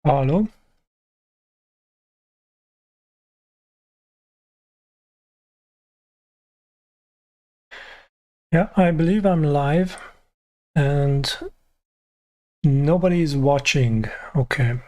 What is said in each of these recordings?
Hello. Yeah, I believe I'm live and nobody is watching. Okay.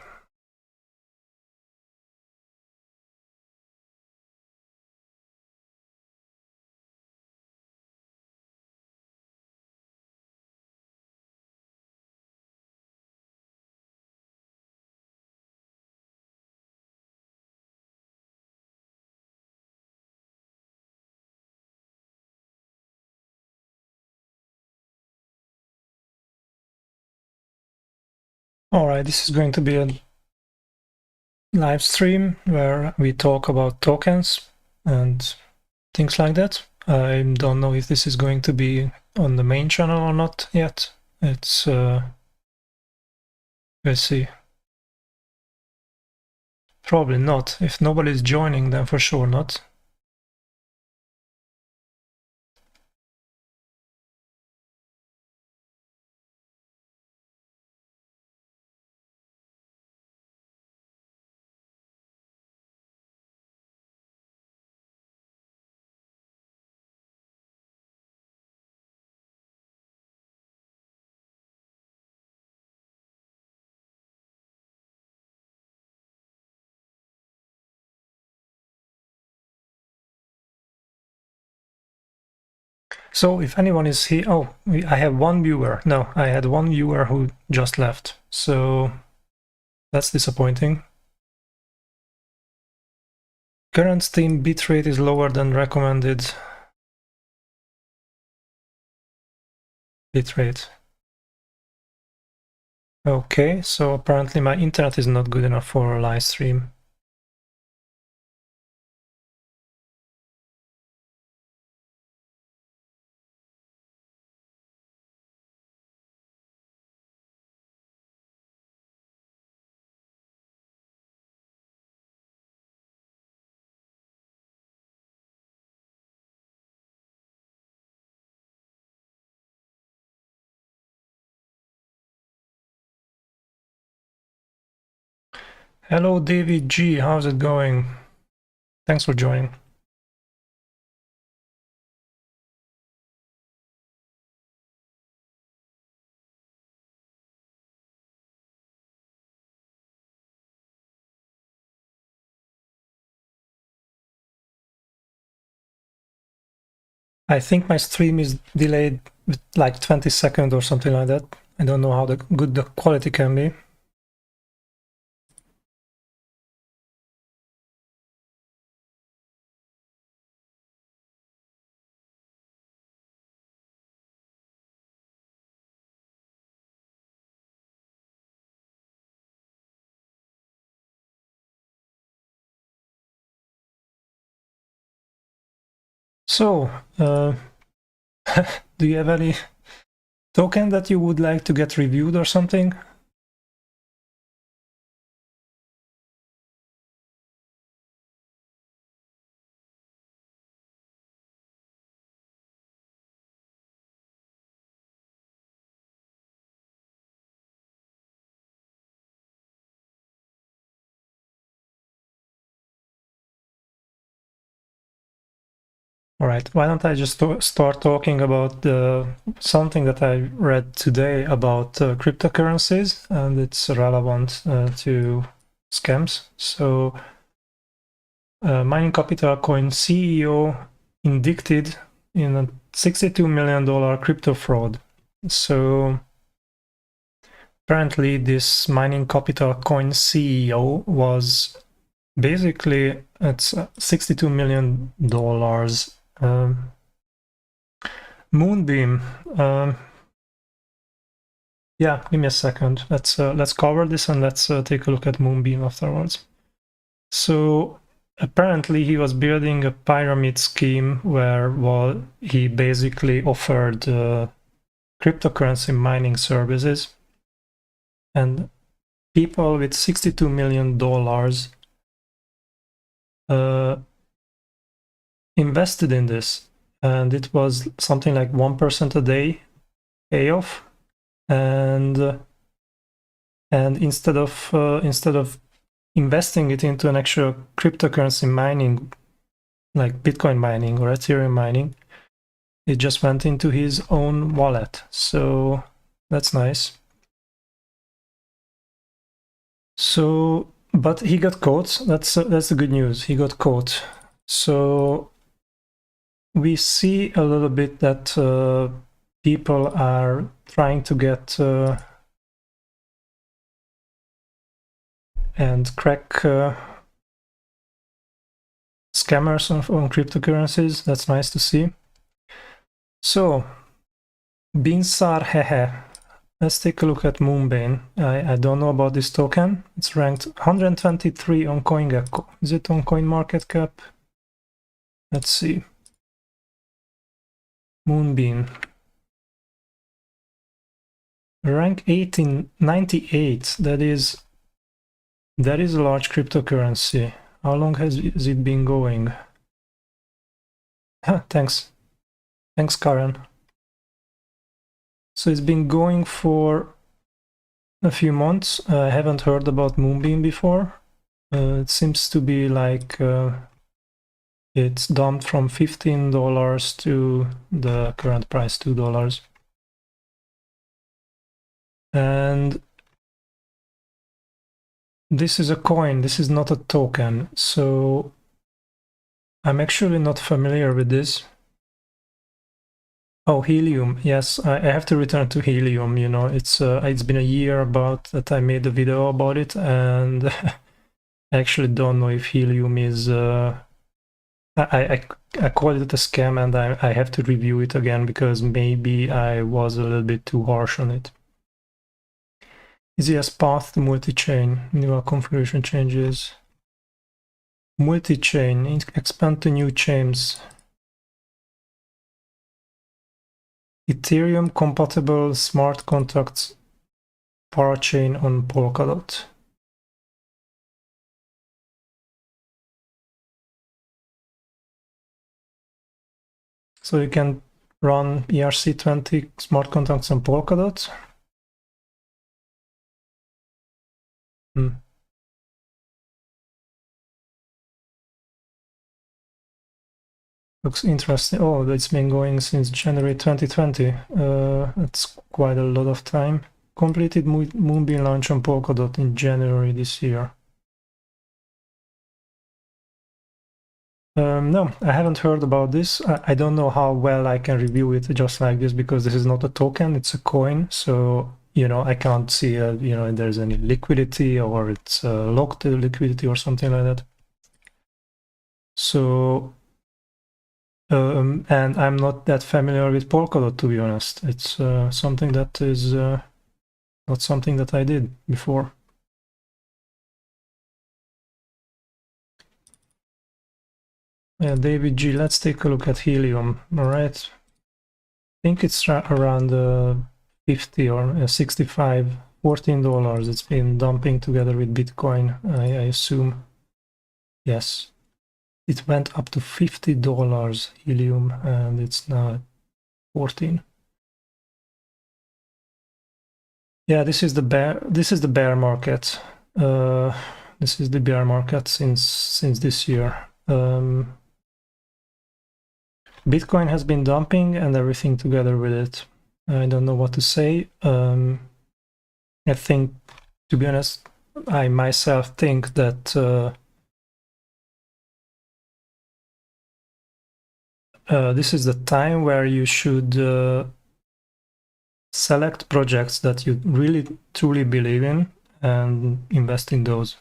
All right, this is going to be a live stream where we talk about tokens and things like that. I don't know if this is going to be on the main channel or not yet. It's let's see. Probably not. If nobody's joining, then for sure not. So if anyone is here, I have one viewer. No, I had one viewer who just left. So that's disappointing. Current stream bitrate is lower than recommended bitrate. Okay, so apparently my internet is not good enough for a live stream. Hello David G, how's it going? Thanks for joining. I think my stream is delayed with like 20 seconds or something like that. I don't know how good the quality can be. So, do you have any token that you would like to get reviewed or something? All right, why don't I just start talking about something that I read today about cryptocurrencies, and it's relevant to scams. So, Mining Capital Coin CEO indicted in a $62 million crypto fraud. So, apparently, this Mining Capital Coin CEO was basically it's $62 million. Moonbeam. Yeah, give me a second. Let's cover this and let's take a look at Moonbeam afterwards. So apparently he was building a pyramid scheme where, well, he basically offered cryptocurrency mining services, and people with $62 million invested in this, and it was something like 1% a day payoff. And And instead of investing it into an actual cryptocurrency mining, like Bitcoin mining or Ethereum mining, it just went into his own wallet. So that's nice. So, but he got caught. That's the good news. He got caught. So we see a little bit that people are trying to get and crack scammers on cryptocurrencies. That's nice to see. So, Binsar Hehe. Let's take a look at Moonbeam. I don't know about this token. It's ranked 123 on CoinGecko. Is it on CoinMarketCap? Let's see. Moonbeam. Rank 1898. That is a large cryptocurrency. How long has it been going? Thanks, Karen. So it's been going for a few months. I haven't heard about Moonbeam before. It seems to be like it's dumped from $15 to the current price, $2. And this is a coin, this is not a token. So I'm actually not familiar with this. Oh, Helium. Yes, I have to return to Helium. You know, it's been a year about that I made a video about it, and I actually don't know if Helium is. I called it a scam, and I have to review it again because maybe I was a little bit too harsh on it. Easiest path to multi-chain. New configuration changes. Multi-chain. Expand to new chains. Ethereum compatible smart contracts parachain on Polkadot. So you can run ERC20 smart contracts on Polkadot. Looks interesting. Oh, it's been going since January 2020. That's quite a lot of time. Completed Moonbeam launch on Polkadot in January this year. No, I haven't heard about this. I don't know how well I can review it just like this because this is not a token, it's a coin. So, you know, I can't see, you know, if there's any liquidity or it's locked liquidity or something like that. So, and I'm not that familiar with Polkadot, to be honest. It's something that is not something that I did before. Yeah, David G, let's take a look at Helium. All right. I think it's around 50 or 65, $14. It's been dumping together with Bitcoin, I assume. Yes. It went up to $50 Helium, and it's now 14. Yeah, this is the bear market. This is the bear market since this year. Bitcoin has been dumping and everything together with it. I don't know what to say. I think, to be honest, I myself think that this is the time where you should select projects that you really truly believe in and invest in those.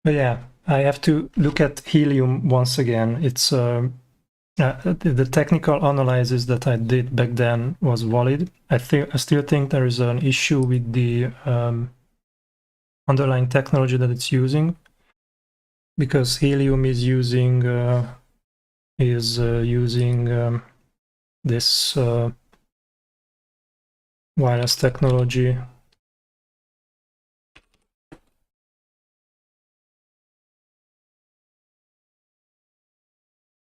But yeah, I have to look at Helium once again. It's the technical analysis that I did back then was valid. I still think there is an issue with the underlying technology that it's using, because Helium is using this wireless technology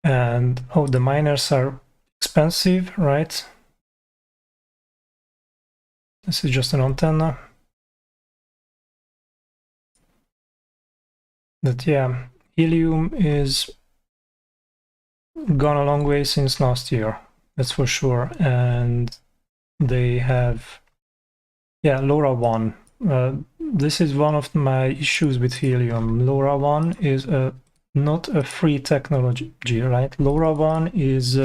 And oh, the miners are expensive, right? This is just an antenna. But yeah, helium is gone a long way since last year, that's for sure. And they have, yeah, LoRaWAN. This is one of my issues with helium. LoRaWAN is not a free technology, right? LoRaWAN is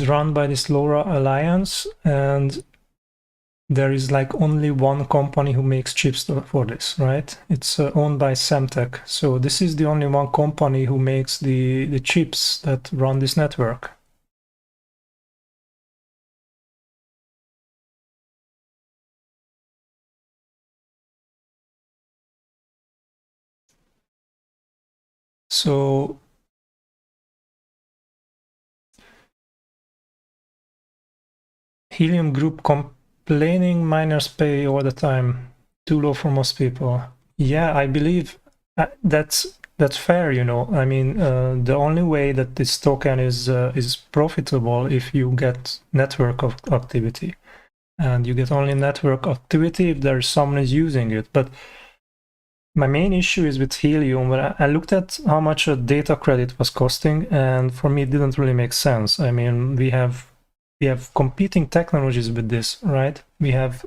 run by this LoRa Alliance, and there is like only one company who makes chips for this, right? It's owned by Semtech. So this is the only one company who makes the chips that run this network. So Helium Group complaining miners pay all the time, too low for most people. Yeah, I believe that's fair, you know. I mean, the only way that this token is profitable if you get network of activity, and you get only network activity if there's someone is using it. But my main issue is with Helium. When I looked at how much a data credit was costing, and for me, it didn't really make sense. I mean, we have competing technologies with this, right? We have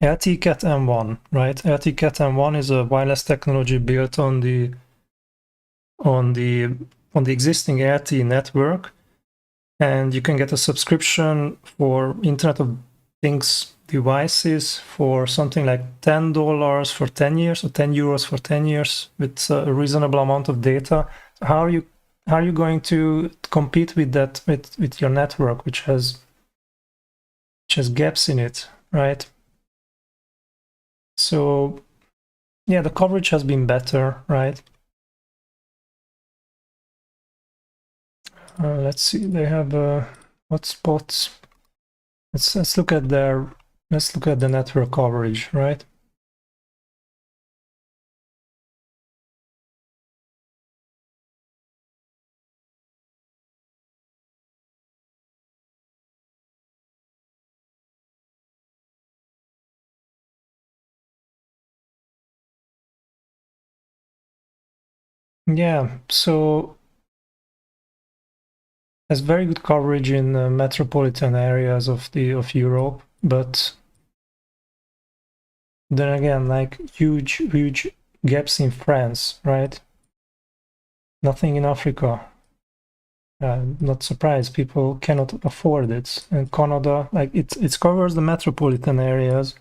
LTE-Cat M1, right? LTE-Cat M1 is a wireless technology built on the existing LTE network, and you can get a subscription for Internet of Things devices for something like $10 for 10 years or €10 for 10 years with a reasonable amount of data. How are you going to compete with that with your network, which has gaps in it, right? So yeah, the coverage has been better, right? Let's see, they have hotspots. Let's look at the network coverage, right? Yeah, so has very good coverage in metropolitan areas of Europe, but then again, like huge gaps in France, right? Nothing in Africa. Not surprised, people cannot afford it. And Canada, like it covers the metropolitan areas,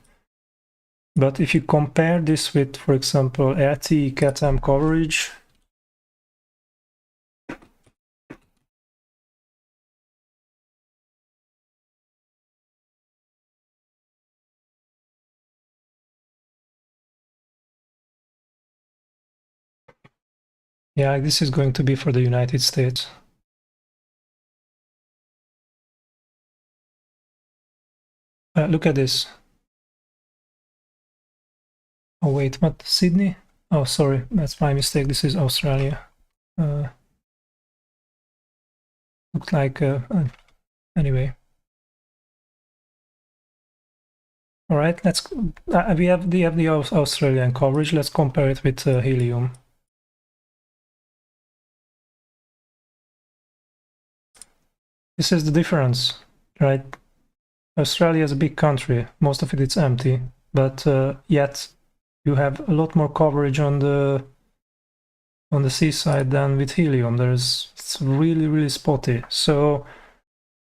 but if you compare this with, for example, LTE Cat-M coverage, yeah, this is going to be for the United States. Look at this. Oh wait, what? Sydney? Oh, sorry, that's my mistake. This is Australia. Looked like anyway. All right, let's. We have the Australian coverage. Let's compare it with helium. This is the difference, right? Australia is a big country. Most of it's empty, but yet you have a lot more coverage on the seaside than with helium. It's really spotty. So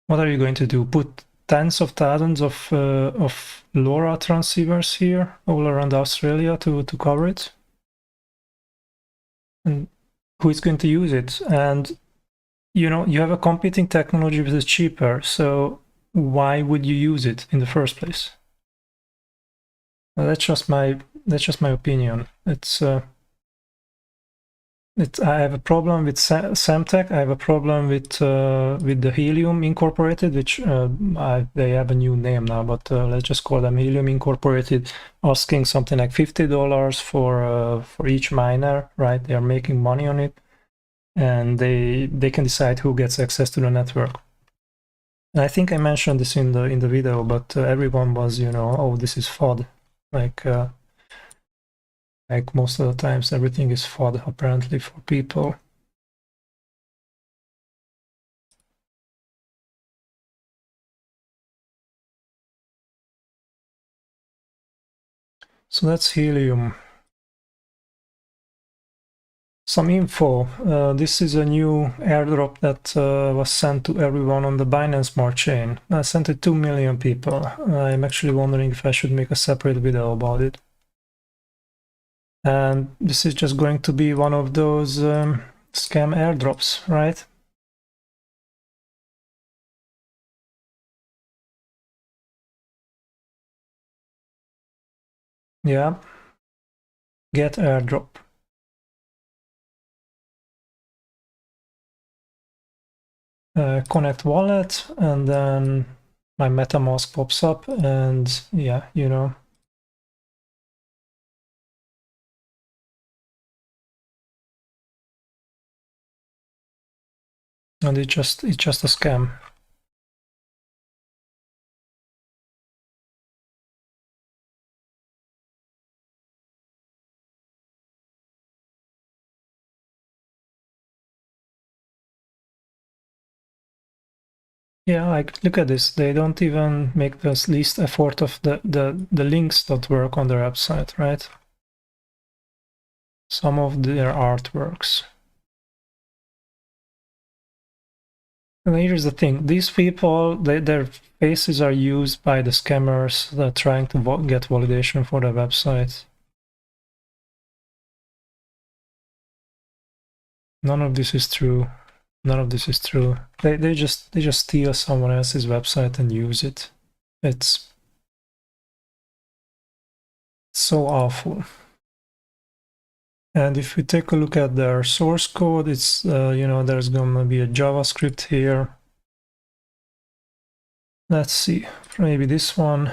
what are you going to do? Put tens of thousands of LoRa transceivers here all around Australia to cover it? And who is going to use it? And you know, you have a competing technology that is cheaper, so why would you use it in the first place? Well, that's just my opinion. It's I have a problem with Samtec. I have a problem with the Helium Incorporated, which they have a new name now, but let's just call them Helium Incorporated, asking something like $50 for each miner, right? They are making money on it, and they can decide who gets access to the network. And I think I mentioned this in the video, but everyone was, oh, this is FUD, like most of the times everything is FUD apparently for people. So that's Helium. Some info. This is a new airdrop that was sent to everyone on the Binance Smart Chain. I sent it to 2 million people. I'm actually wondering if I should make a separate video about it. And this is just going to be one of those scam airdrops, right? Yeah. Get airdrop. Connect wallet, and then my MetaMask pops up, and yeah, and it's just a scam. Yeah, like look at this. They don't even make the least effort of the links that work on their website, right? Some of their artworks. And here's the thing: these people, their faces are used by the scammers that are trying to get validation for their website. None of this is true. None of this is true. They just steal someone else's website and use it. It's so awful. And if we take a look at their source code, it's there's gonna be a JavaScript here. Let's see, maybe this one.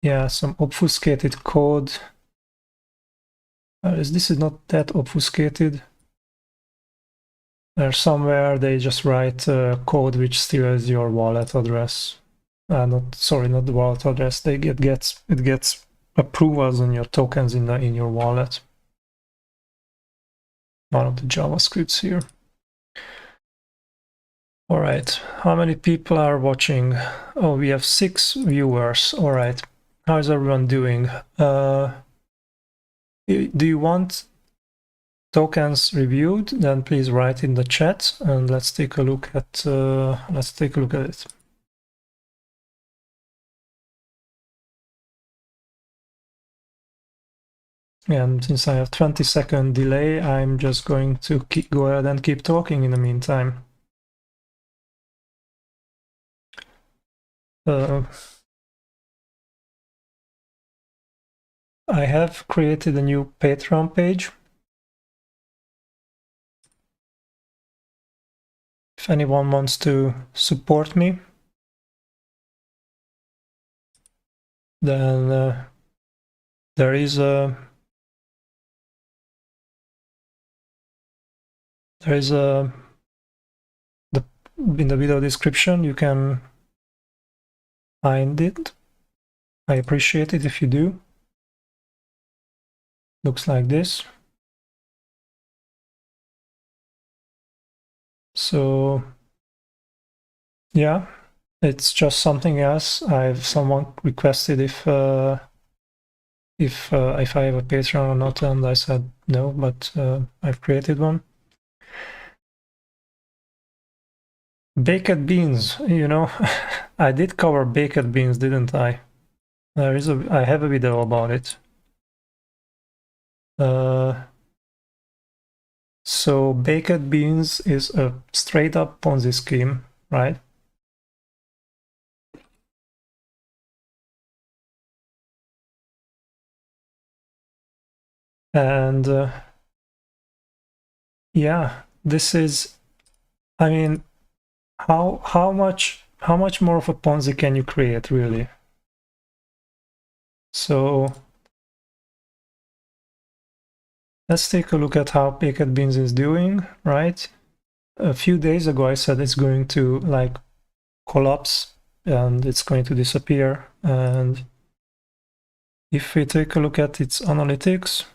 Yeah, some obfuscated code. This is not that obfuscated. There's somewhere they just write code which steals your wallet address. Not the wallet address. It gets approvals on your tokens in your wallet. One of the JavaScripts here. All right, how many people are watching? Oh, we have 6 viewers. All right, how's everyone doing? Do you want tokens reviewed? Then please write in the chat, and let's take a look at it. And since I have 20-second delay, I'm just going to go ahead and keep talking in the meantime. I have created a new Patreon page. If anyone wants to support me, then there is a in the video description you can find it. I appreciate it if you do. Looks like this. So yeah, it's just something else. Someone requested if I have a Patreon or not, and I said no, but I've created one. Baked beans, I did cover baked beans, didn't I? I have a video about it. So baked beans is a straight up Ponzi scheme, right? And Yeah, this is, I mean, how much more of a Ponzi can you create, really? So let's take a look at how Packet Beans is doing, right? A few days ago I said it's going to like collapse and it's going to disappear, and if we take a look at its analytics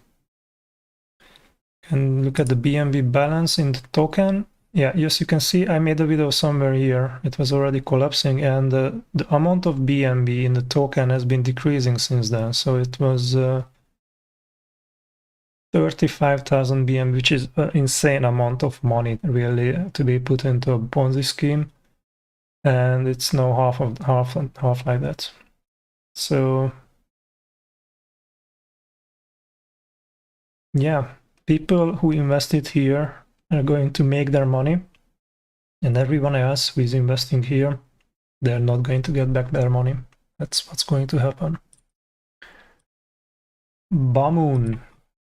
and look at the BNB balance in the token, yeah, yes, you can see I made a video somewhere here. It was already collapsing, and the amount of BNB in the token has been decreasing since then. So it was 35,000 BNB, which is an insane amount of money really to be put into a Ponzi scheme, and it's now half like that. So yeah, people who invested here are going to make their money, and everyone else who is investing here, they're not going to get back their money. That's what's going to happen. Bamoon.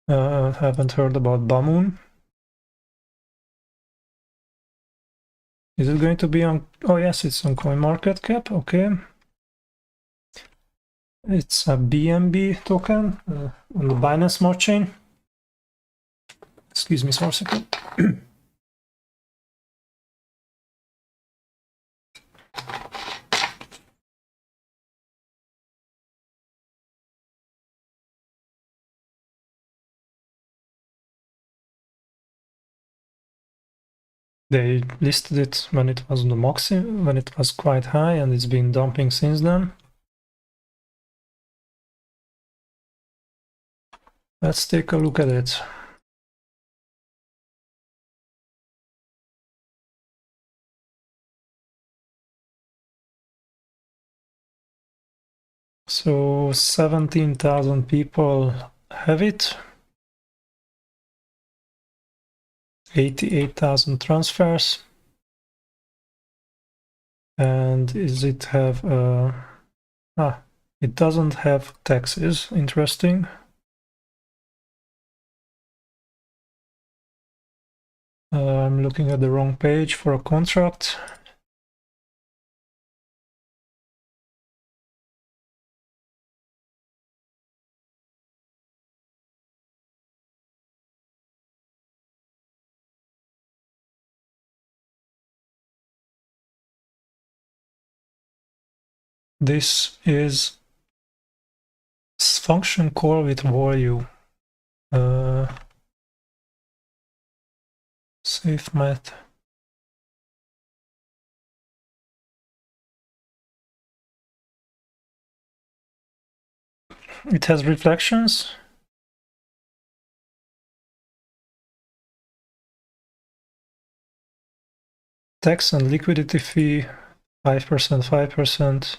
Haven't heard about Bamoon. Is it going to be on? Oh yes, it's on CoinMarketCap. Okay. It's a BNB token on the Binance Smart Chain. Excuse me for a second. They listed it when it was on the maximum, when it was quite high, and it's been dumping since then. Let's take a look at it. So 17,000 people have it. 88,000 transfers. And is it have it doesn't have taxes. Interesting. I'm looking at the wrong page for a contract. This is function call with value. Safe math. It has reflections. Tax and liquidity fee, 5%, 5%.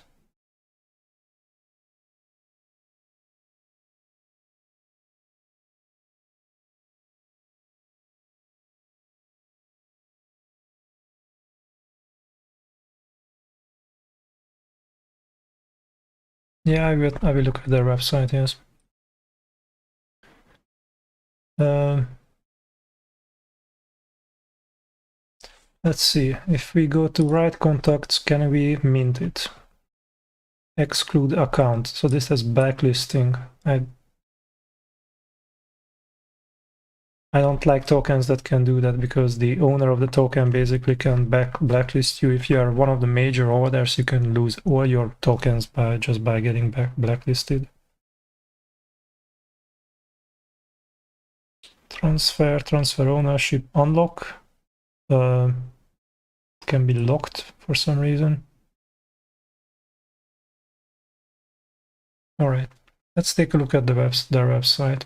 Yeah, I will look at their website, yes. Let's see, if we go to write contacts, can we mint it? Exclude account, so this has backlisting. I don't like tokens that can do that, because the owner of the token basically can blacklist you. If you are one of the major orders, you can lose all your tokens just by getting blacklisted. Transfer ownership unlock. Can be locked for some reason. All right, let's take a look at their website.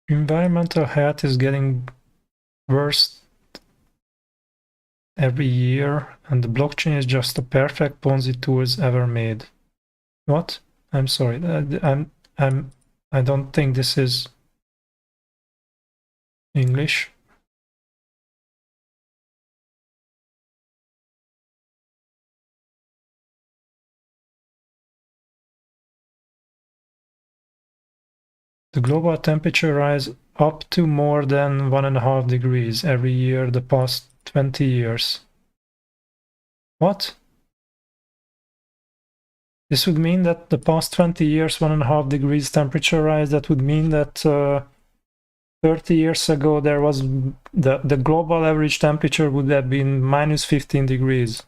Environmental health is getting worse every year, and the blockchain is just the perfect Ponzi tools ever made. What? I'm sorry. I don't think this is English. The global temperature rise up to more than 1.5 degrees every year the past 20 years. What? This would mean that the past 20 years, 1.5 degrees temperature rise. That would mean that 30 years ago, there was the global average temperature would have been minus 15 degrees.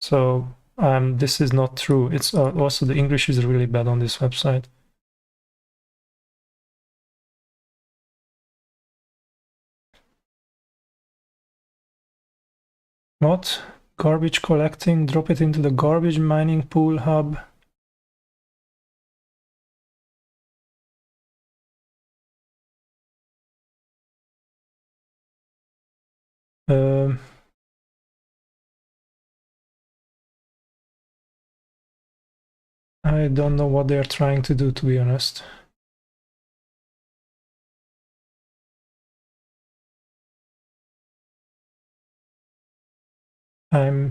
So this is not true. It's also the English is really bad on this website. What? Garbage collecting, drop it into the garbage mining pool hub. I don't know what they're trying to do, to be honest. I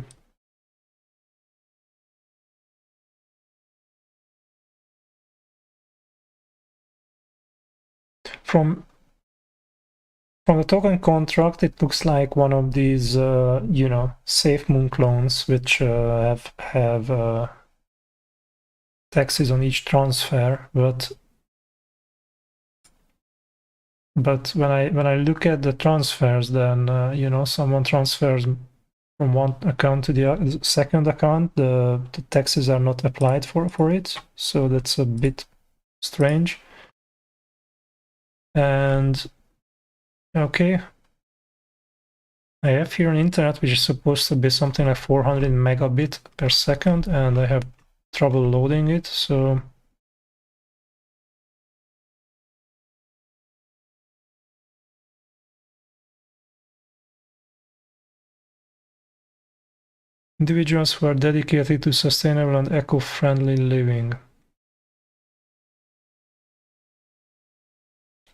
from the token contract, it looks like one of these, you know, SafeMoon clones, which have taxes on each transfer. But when I look at the transfers, then you know, someone transfers from one account to the second account, the taxes are not applied for it. So that's a bit strange. And okay, I have here an internet which is supposed to be something like 400 megabit per second, and I have trouble loading it, so individuals who are dedicated to sustainable and eco-friendly living.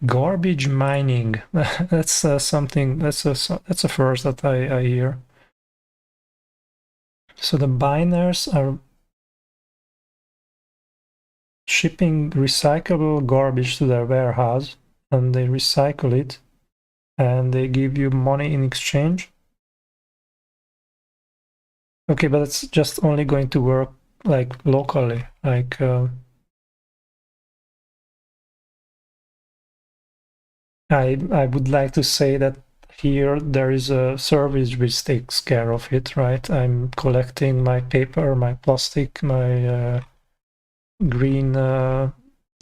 Garbage mining. That's something. That's a first that I hear. So the biners are shipping recyclable garbage to their warehouse, and they recycle it, and they give you money in exchange. Okay, but it's just only going to work like locally, like. I would like to say that here there is a service which takes care of it, right? I'm collecting my paper, my plastic, my green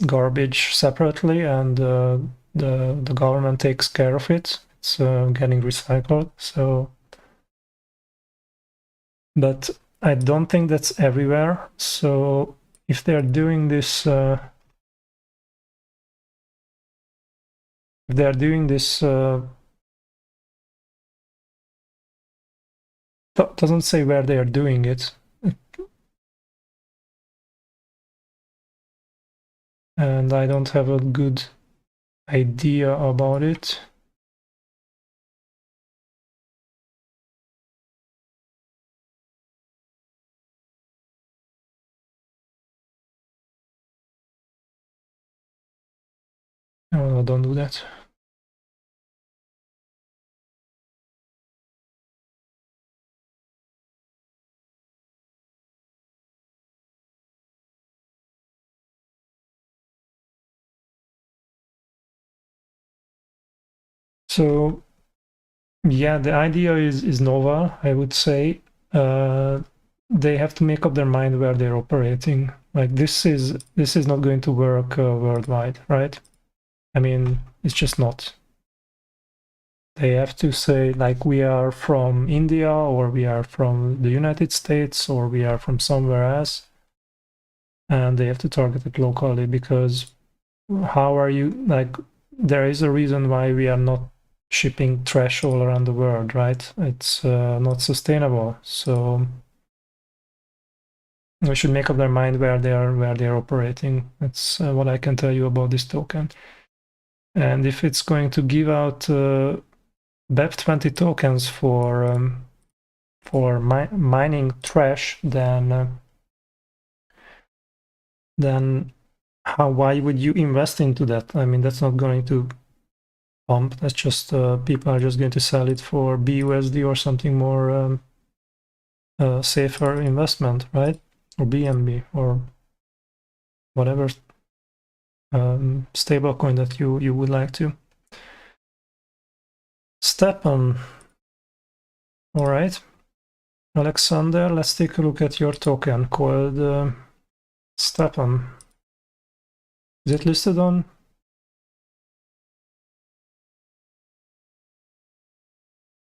garbage separately, and the government takes care of it. It's getting recycled. So, but I don't think that's everywhere. So if they're doing this. If they're doing this, doesn't say where they are doing it, and I don't have a good idea about it. No, don't do that. So yeah, the idea is novel, I would say. They have to make up their mind where they're operating. Like this is not going to work worldwide, right? I mean, it's just not. They have to say like we are from India, or we are from the United States, or we are from somewhere else, and they have to target it locally, because how are you, like, there is a reason why we are not shipping trash all around the world, right? It's not sustainable. So we should make up their mind where they are operating. That's what I can tell you about this token. And if it's going to give out BEP20 tokens for mining trash, then why would you invest into that? I mean, that's not going to pump. That's just people are just going to sell it for BUSD or something more safer investment, right? Or BNB or whatever stablecoin that you would like to. Stepan. All right, Alexander, let's take a look at your token called Stepan. Is it listed on?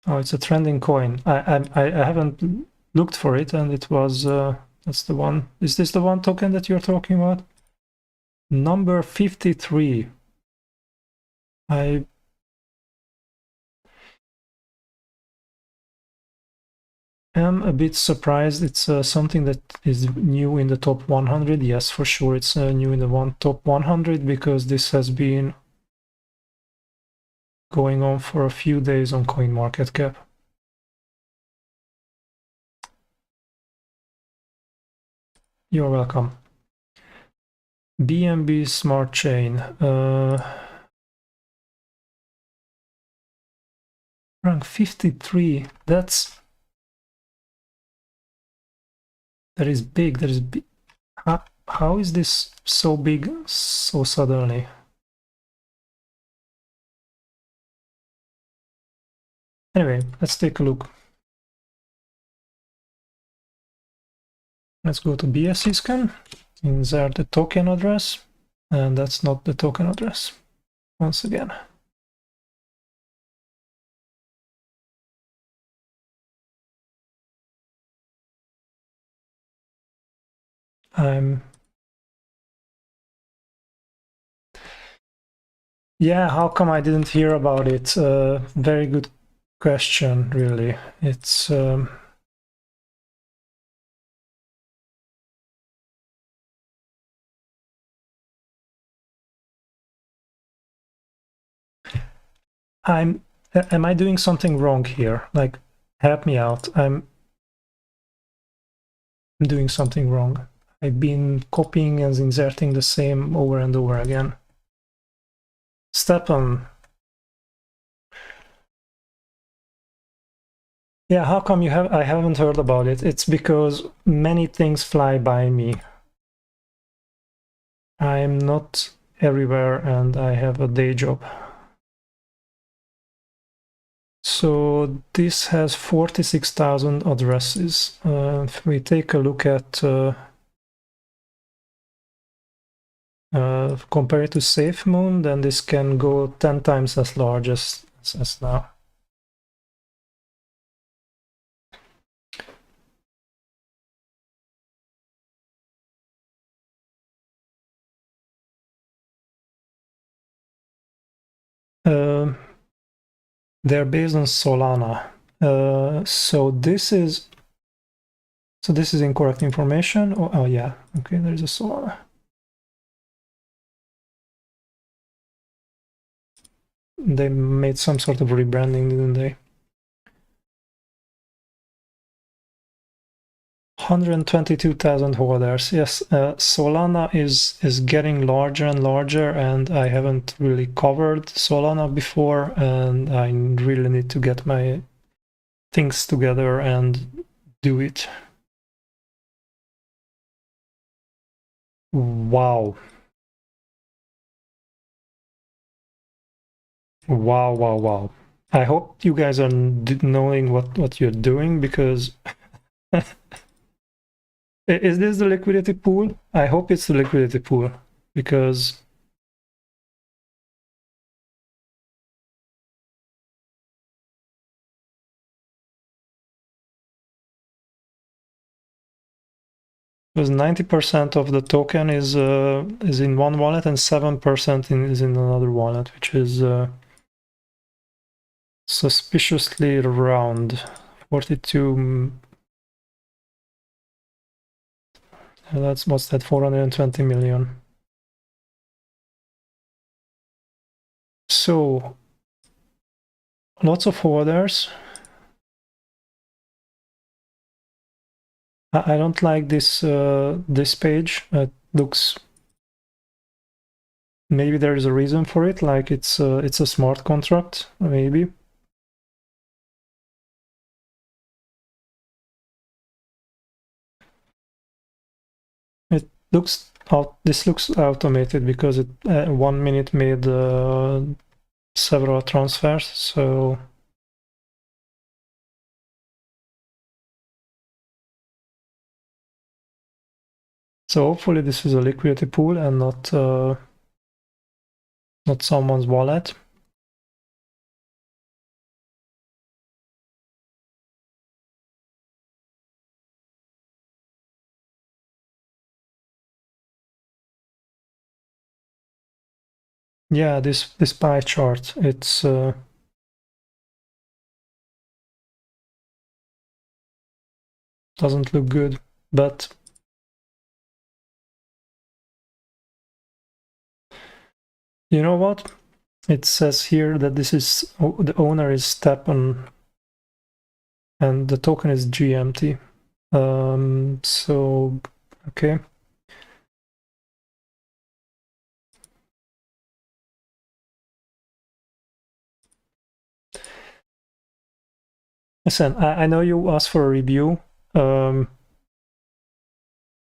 Oh, it's a trending coin. I haven't looked for it, and it was that's the one. Is this the one token that you're talking about? Number 53. I am a bit surprised. It's something that is new in the top 100. Yes, for sure, it's new in the top 100 because this has been going on for a few days on CoinMarketCap. You're welcome. BNB Smart Chain. Rank 53. That is big. That is big. How is this so big so suddenly? Anyway, let's take a look. Let's go to BSC scan, insert the token address, and that's not the token address. Once again. Yeah, how come I didn't hear about it? Very good question, really. It's am I doing something wrong here? Like, help me out. I'm doing something wrong. I've been copying and inserting the same over and over again. Stepan. Yeah, how come I haven't heard about it? It's because many things fly by me. I'm not everywhere and I have a day job. So this has 46,000 addresses. If we take a look at compare it to SafeMoon, then this can go 10 times as large as now. They're based on Solana. So this is incorrect information. Oh yeah, okay, there's a Solana. They made some sort of rebranding, didn't they? 122,000 holders. Yes, Solana is getting larger and larger, and I haven't really covered Solana before, and I really need to get my things together and do it. Wow. Wow, wow, wow. I hope you guys are knowing what you're doing, because is this the liquidity pool? I hope it's the liquidity pool, because because 90% of the token is in one wallet and 7% is in another wallet, which is suspiciously round. 42. That's what's that? 420 million. So lots of orders. I don't like this this page. It looks maybe there is a reason for it, like it's a smart contract, maybe. It looks out. This looks automated because it 1 minute made several transfers. So hopefully this is a liquidity pool and not someone's wallet. Yeah, this pie chart, it's doesn't look good, but you know what? It says here that this is the owner is Stepan and the token is GMT. So okay. Listen, I know you asked for a review.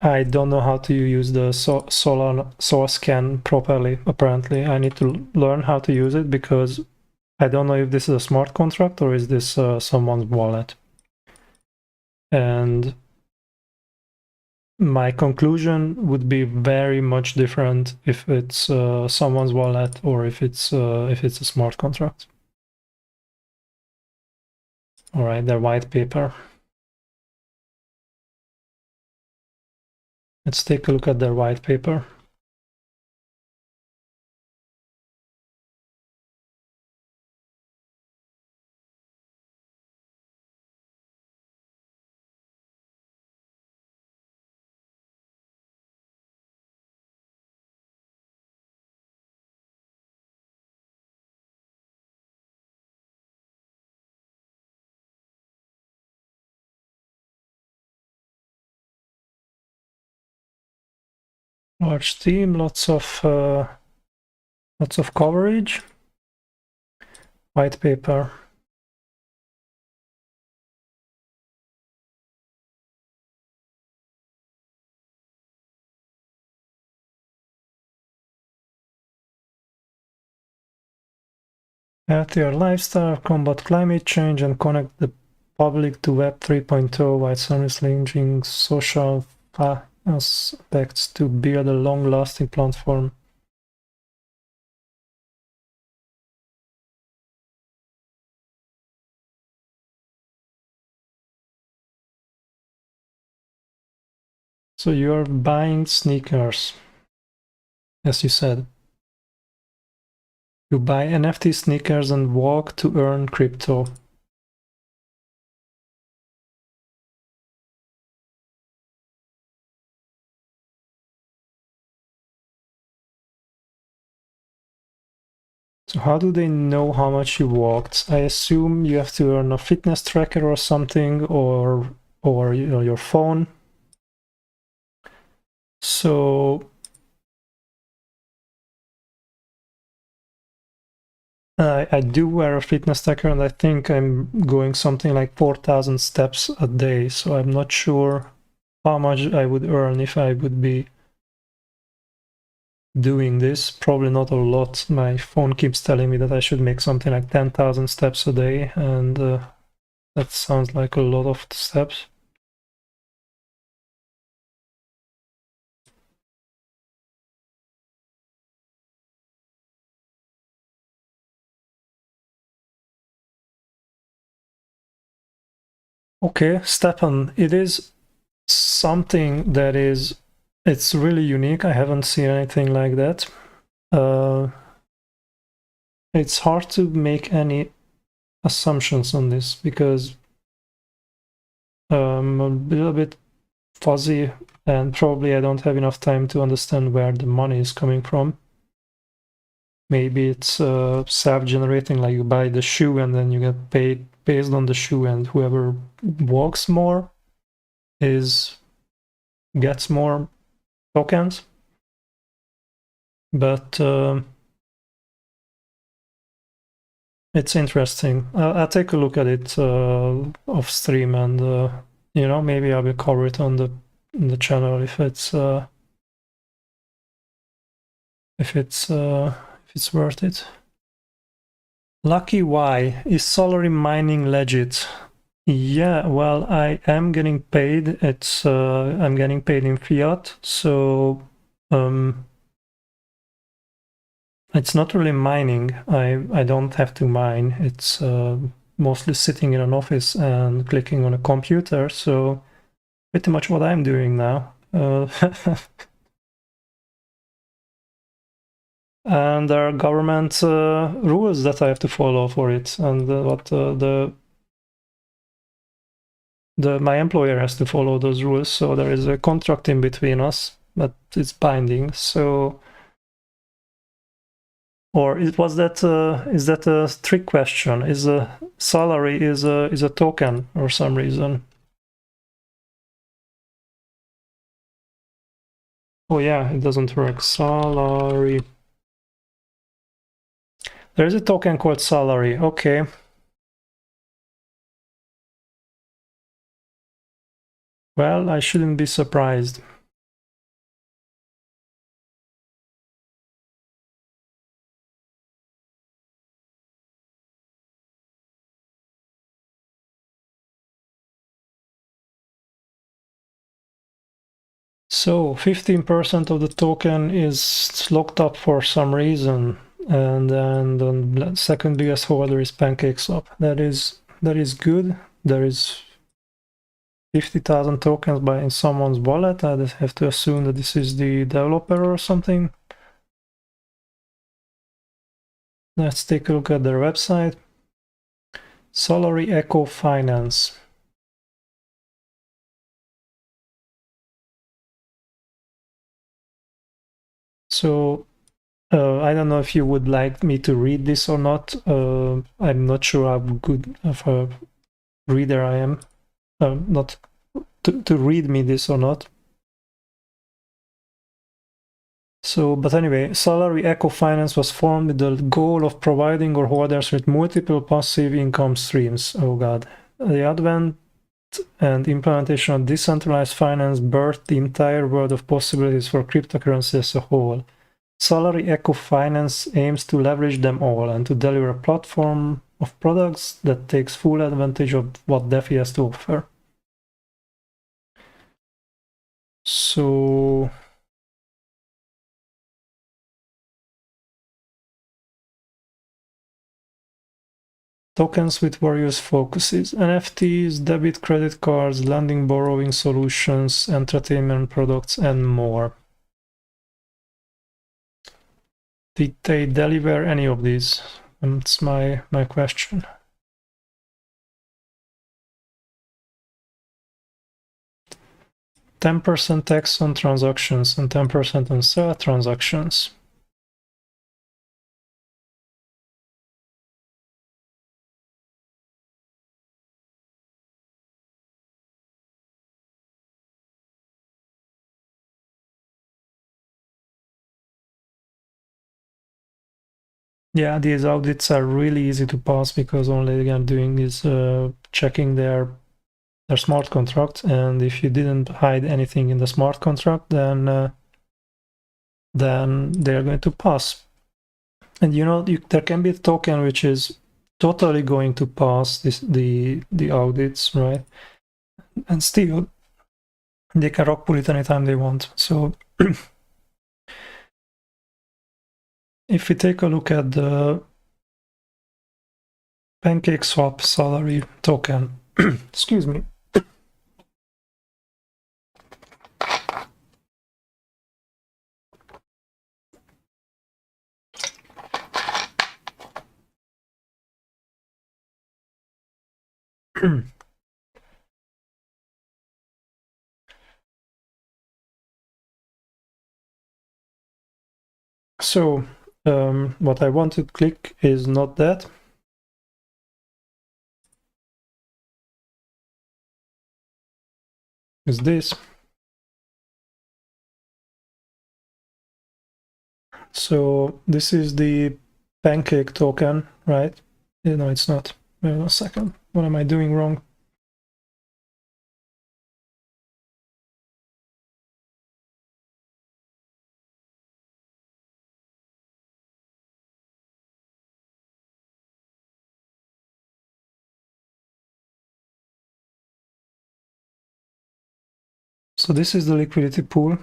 I don't know how to use the source scan properly, apparently. I need to learn how to use it because I don't know if this is a smart contract or is this someone's wallet. And my conclusion would be very much different if it's someone's wallet or if it's a smart contract. All right, their white paper. Let's take a look at their white paper. Large team, lots of coverage. White paper. Healthier lifestyle, combat climate change, and connect the public to Web 3.0 while simultaneously linking social aspects to build a long-lasting platform. So you're buying sneakers, as you said. You buy NFT sneakers and walk to earn crypto. So how do they know how much you walked? I assume you have to earn a fitness tracker or something, or you know, your phone. So I do wear a fitness tracker, and I think I'm going something like 4,000 steps a day. So I'm not sure how much I would earn if I would be doing this. Probably not a lot. My phone keeps telling me that I should make something like 10,000 steps a day, and that sounds like a lot of steps. Okay, Stepan, it is something that it's really unique. I haven't seen anything like that. It's hard to make any assumptions on this because a little bit fuzzy, and probably I don't have enough time to understand where the money is coming from. Maybe it's self-generating, like you buy the shoe and then you get paid based on the shoe, and whoever walks more gets more tokens. but it's interesting. I'll take a look at it off stream, and you know, maybe I will cover it on the channel if it's if it's worth it. Lucky Y, is salary mining legit? Yeah, well, I am getting paid. It's I'm getting paid in fiat, so it's not really mining. I don't have to mine. It's mostly sitting in an office and clicking on a computer. So pretty much what I'm doing now. And there are government rules that I have to follow for it, and what my employer has to follow those rules. So there is a contract in between us, but it's binding. So, or was that is that a trick question? Is a salary is a token or some reason? Oh yeah, it doesn't work. Salary. There's a token called salary. Okay. Well, I shouldn't be surprised. So 15% of the token is locked up for some reason, and then the second biggest holder is PancakeSwap. That is good. There is 50,000 tokens in someone's wallet. I have to assume that this is the developer or something. Let's take a look at their website. Salary Echo Finance. So I don't know if you would like me to read this or not. I'm not sure how good of a reader I am. Not to read me this or not. So, but anyway, Salary Echo Finance was formed with the goal of providing our holders with multiple passive income streams. Oh god. The advent and implementation of decentralized finance birthed the entire world of possibilities for cryptocurrency as a whole. Salary Echo Finance aims to leverage them all and to deliver a platform of products that takes full advantage of what DeFi has to offer. So tokens with various focuses: NFTs, debit credit cards, lending borrowing solutions, entertainment products, and more. Did they deliver any of these? That's my question. 10% tax on transactions and 10% on sell transactions. Yeah, these audits are really easy to pass because all they're doing is checking their smart contract, and if you didn't hide anything in the smart contract, then they're going to pass. And you know, there can be a token which is totally going to pass the audits, right? And still, they can rug pull it anytime they want. So if we take a look at the PancakeSwap salary token, excuse me. So what I want to click is not that. Is this. So this is the pancake token, right? No, it's not. Wait a second. What am I doing wrong? So this is the liquidity pool.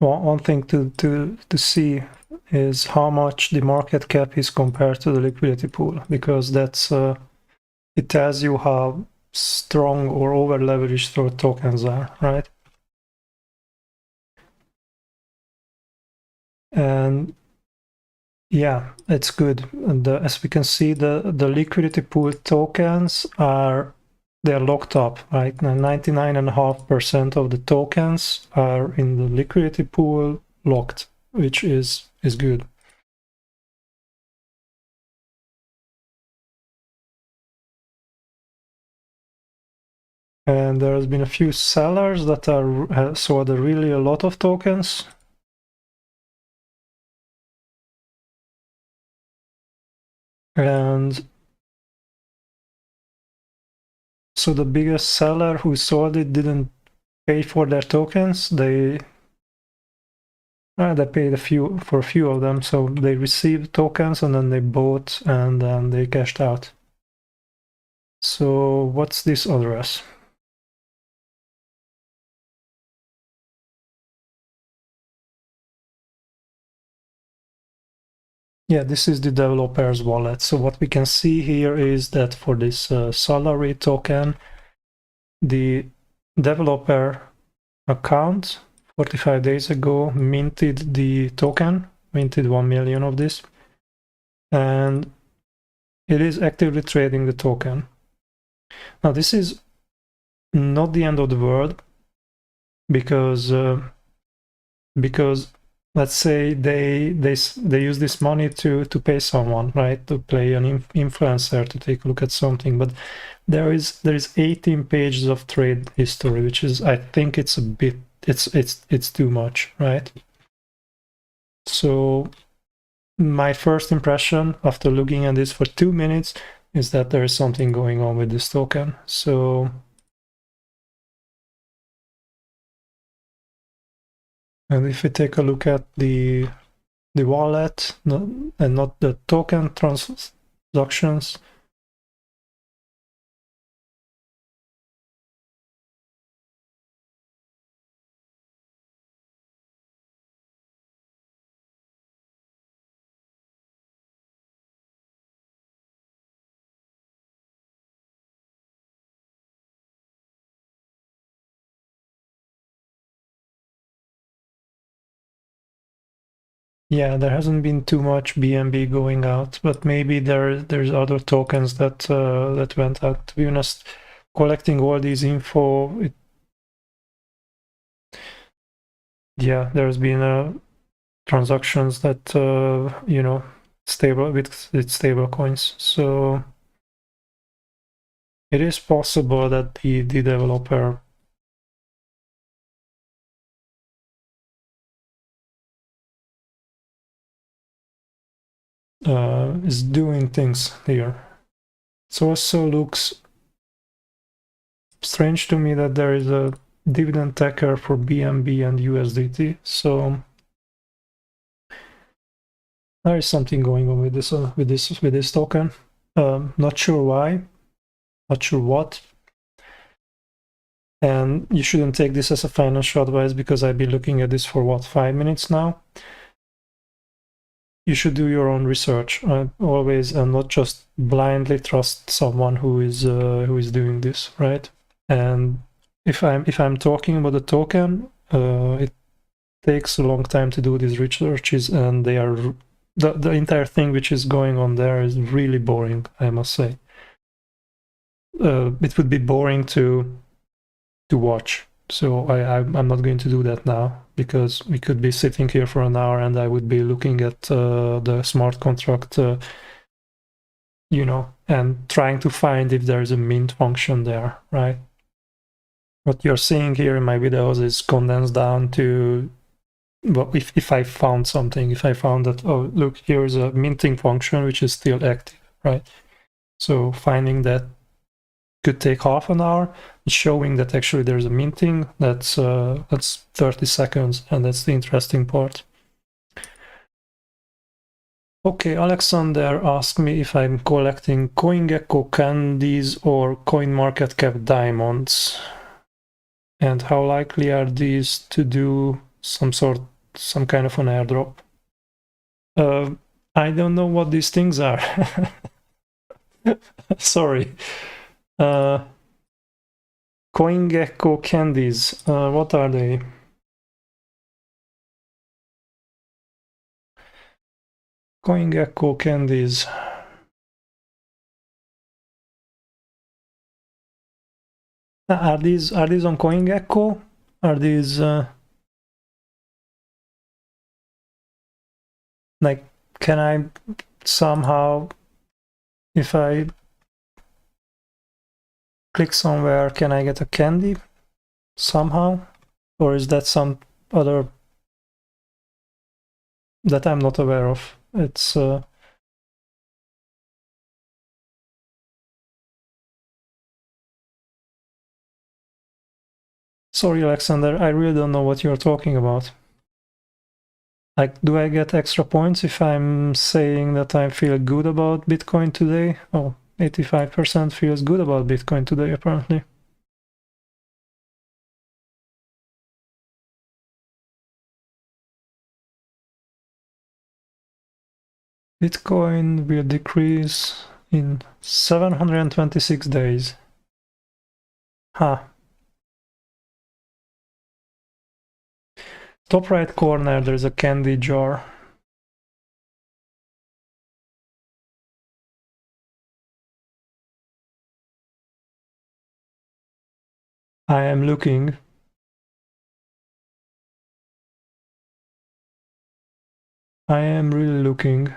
Well, one thing to see is how much the market cap is compared to the liquidity pool, because that's it tells you how strong or over leveraged your tokens are, right? And yeah, it's good. And as we can see, the liquidity pool tokens they're locked up, right? 99.5% of the tokens are in the liquidity pool locked, which is good. And there's been a few sellers that are sold really a lot of tokens. And so the biggest seller who sold it didn't pay for their tokens. They paid for a few of them, so they received tokens and then they bought and then they cashed out. So what's this address? Yeah, this is the developer's wallet. So what we can see here is that for this salary token, the developer account 45 days ago minted the token, minted 1 million of this, and it is actively trading the token. Now this is not the end of the world, because let's say they use this money to pay someone, right, to play an influencer to take a look at something, but there is 18 pages of trade history, which is, I think it's a bit, it's too much, right? So my first impression after looking at this for 2 minutes is that there is something going on with this token. So and if we take a look at the wallet and not the token transactions, yeah, there hasn't been too much BNB going out, but maybe there's other tokens that went out. To be honest, collecting all these info, yeah, there's been transactions that stable with stable coins. So it is possible that the developer is doing things here. It also looks strange to me that there is a dividend taker for BNB and USDT. So there is something going on with this token. Not sure why, not sure what. And you shouldn't take this as a financial advice, because I've been looking at this for what, 5 minutes now. You should do your own research always, and not just blindly trust someone who is doing this, right? And if I'm talking about the token, it takes a long time to do these researches, and they are the entire thing which is going on there is really boring, I must say. It would be boring to watch, so I'm not going to do that now, because we could be sitting here for an hour and I would be looking at the smart contract, and trying to find if there's a mint function there, right? What you're seeing here in my videos is condensed down to well, if I found something, if I found that, oh, look, here's a minting function which is still active, right? So finding that could take half an hour. Showing that actually there's a minting, that's 30 seconds, and that's the interesting part. Okay, Alexander asked me if I'm collecting CoinGecko candies or CoinMarketCap diamonds, and how likely are these to do some kind of an airdrop. I don't know what these things are. Sorry. CoinGecko candies, what are they? CoinGecko candies. Are these on CoinGecko? Are these like, can I somehow, if I click somewhere, can I get a candy somehow? Or is that some other that I'm not aware of? It's sorry, Alexander, I really don't know what you're talking about. Like, do I get extra points if I'm saying that I feel good about Bitcoin today? Oh, 85% feels good about Bitcoin today, apparently. Bitcoin will decrease in 726 days. Huh. Top right corner, there's a candy jar. I am looking. I am really looking.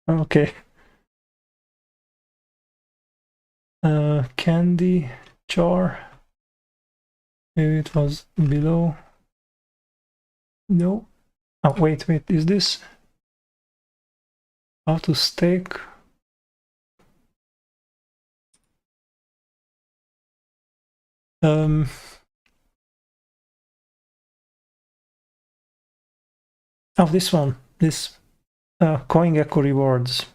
Okay. Candy jar. Maybe it was below. No. Oh, wait, is this how to stake? Oh, this one. This CoinGecko rewards.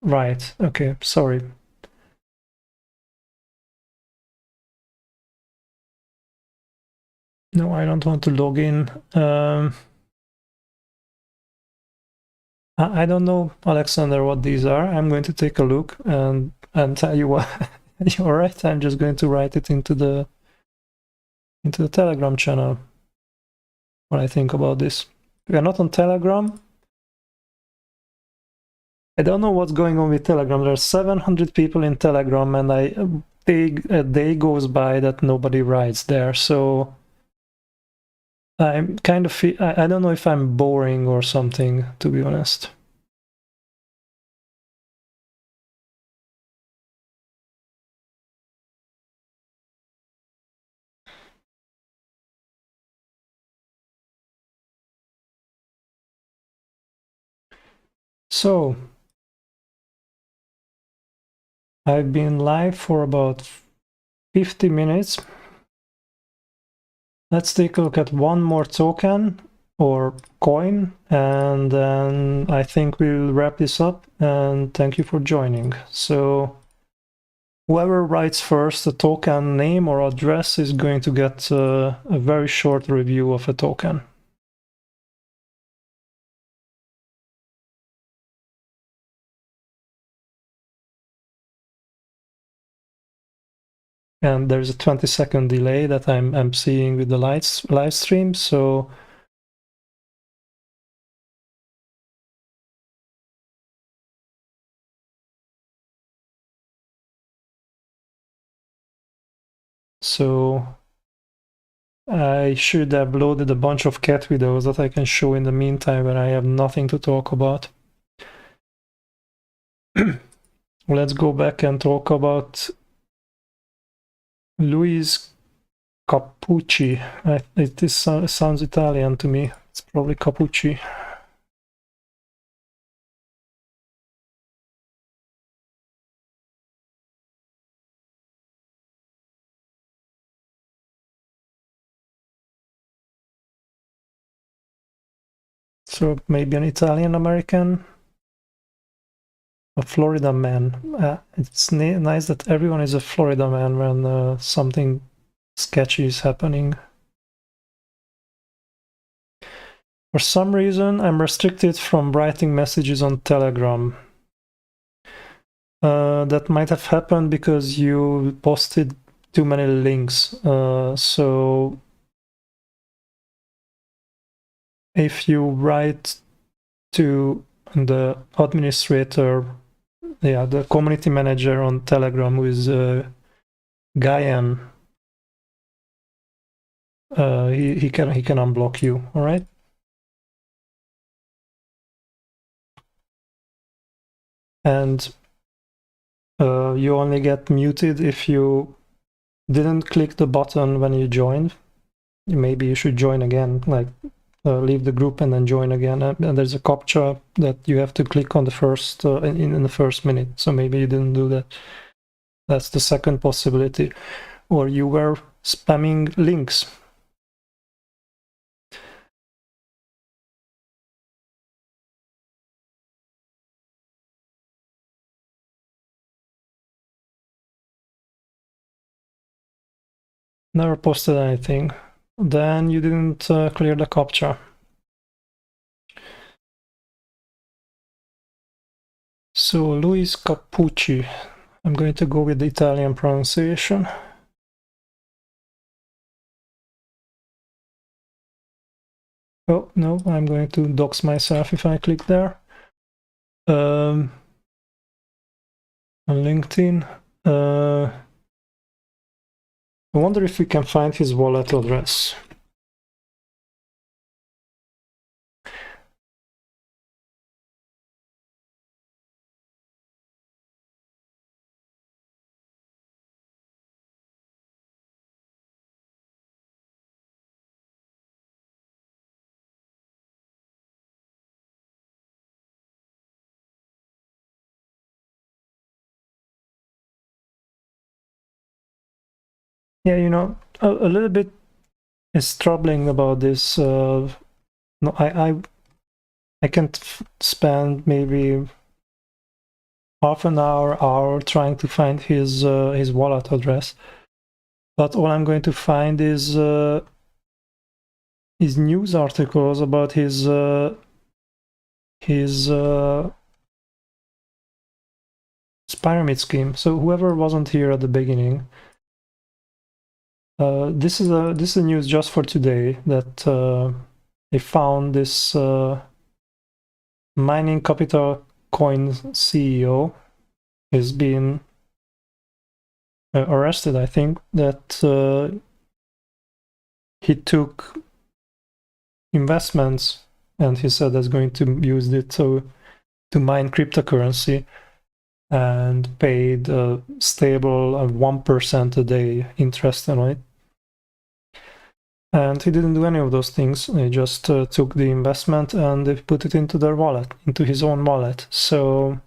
Right. Okay. Sorry. No, I don't want to log in. I don't know, Alexander, what these are. I'm going to take a look and tell you what. You're right. I'm just going to write it into the Telegram channel. What I think about this. We are not on Telegram. I don't know what's going on with Telegram. There are 700 people in Telegram, and a day goes by that nobody writes there. So I'm kind of, I don't know if I'm boring or something, to be honest. So I've been live for about 50 minutes. Let's take a look at one more token or coin, and then I think we'll wrap this up, and thank you for joining. So whoever writes first a token name or address is going to get a very short review of a token. And there's a 20-second delay that I'm seeing with the live stream, so I should have loaded a bunch of cat videos that I can show in the meantime when I have nothing to talk about. Let's go back and talk about Luis Capucci. Sounds Italian to me. It's probably Capucci. So maybe an Italian American, a Florida man. It's nice that everyone is a Florida man when something sketchy is happening. For some reason, I'm restricted from writing messages on Telegram. That might have happened because you posted too many links. So if you write to the administrator, yeah, the community manager on Telegram, who is Guyan, he can unblock you. All right. And you only get muted if you didn't click the button when you joined. Maybe you should join again, like leave the group and then join again. And there's a CAPTCHA that you have to click on the first in the first minute. So maybe you didn't do that. That's the second possibility. Or you were spamming links. Never posted anything. Then you didn't clear the CAPTCHA. So Luis Capucci. I'm going to go with the Italian pronunciation. Oh, no, I'm going to dox myself if I click there. On LinkedIn. I wonder if we can find his wallet address. Yeah, you know, a little bit is troubling about this. No, I can spend maybe half an hour trying to find his wallet address, but all I'm going to find is news articles about his pyramid scheme. So whoever wasn't here at the beginning, this is a news just for today that they found this mining capital coin CEO is being arrested. I think that he took investments and he said that's going to use it to mine cryptocurrency and paid a stable 1% a day interest on it. And he didn't do any of those things. He just took the investment and they put it into their wallet, into his own wallet. So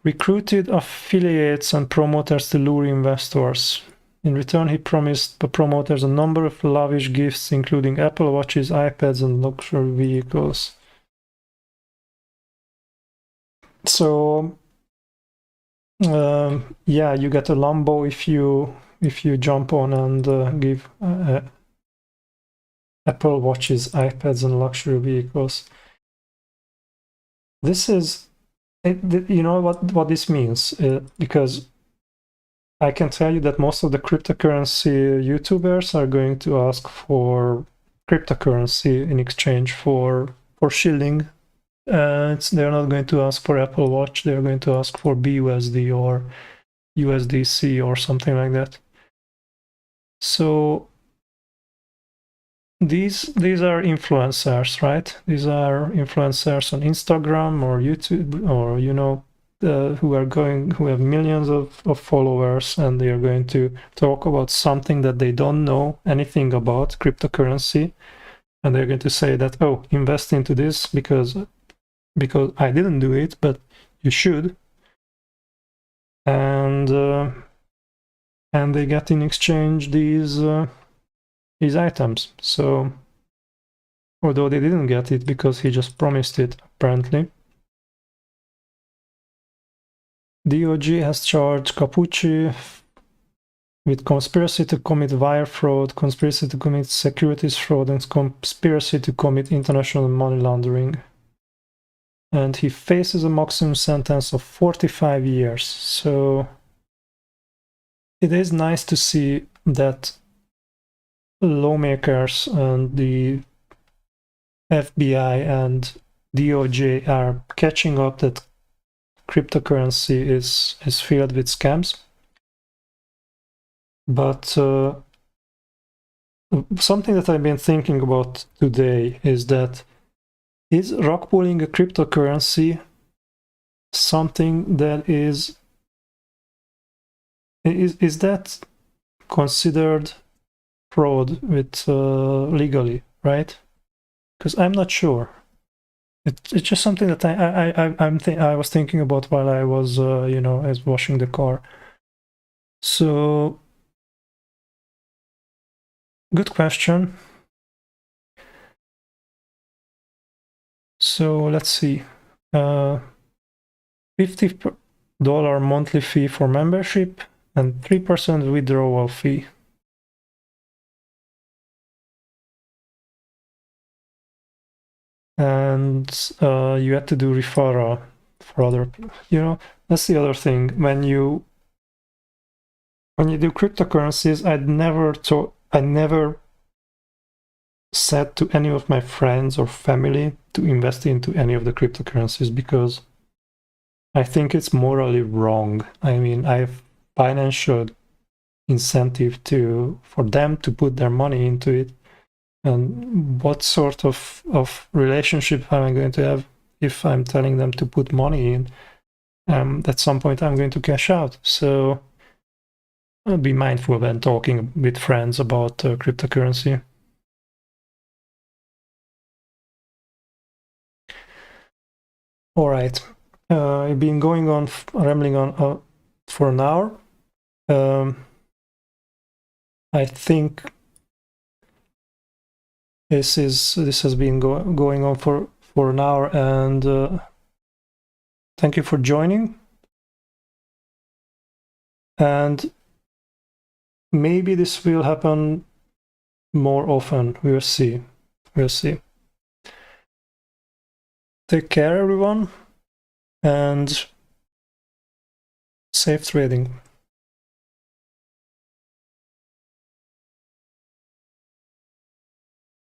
recruited affiliates and promoters to lure investors. In return, he promised the promoters a number of lavish gifts, including Apple Watches, iPads, and luxury vehicles. So, yeah, you get a Lambo if you jump on and give Apple Watches, iPads, and luxury vehicles. This is, you know what this means, because I can tell you that most of the cryptocurrency YouTubers are going to ask for cryptocurrency in exchange for shilling. They're not going to ask for Apple Watch. They're going to ask for BUSD or USDC or something like that. So these are influencers, right? These are influencers on Instagram or YouTube, or who have millions of followers, and they are going to talk about something that they don't know anything about, cryptocurrency, and they're going to say that, oh, invest into this because I didn't do it, but you should, and they get in exchange these items. So although they didn't get it because he just promised it, apparently. DOJ has charged Capucci with conspiracy to commit wire fraud, conspiracy to commit securities fraud, and conspiracy to commit international money laundering. And he faces a maximum sentence of 45 years. So it is nice to see that lawmakers and the FBI and DOJ are catching up that cryptocurrency is filled with scams. But something that I've been thinking about today is that is rug pulling a cryptocurrency something that is that considered fraud with legally, right? Because I'm not sure. It's just something that I was thinking about while I was I was washing the car. So good question. So let's see. $50 monthly fee for membership and 3% withdrawal fee. And you have to do referral for other, that's the other thing. When you do cryptocurrencies, I never said to any of my friends or family to invest into any of the cryptocurrencies because I think it's morally wrong. I mean, I have financial incentive for them to put their money into it. And what sort of relationship am I going to have if I'm telling them to put money in? At some point I'm going to cash out. So I'll be mindful when talking with friends about cryptocurrency. All right. I've been rambling on for an hour. I think this has been going on for an hour, and thank you for joining. And maybe this will happen more often. We'll see. Take care, everyone, and safe trading.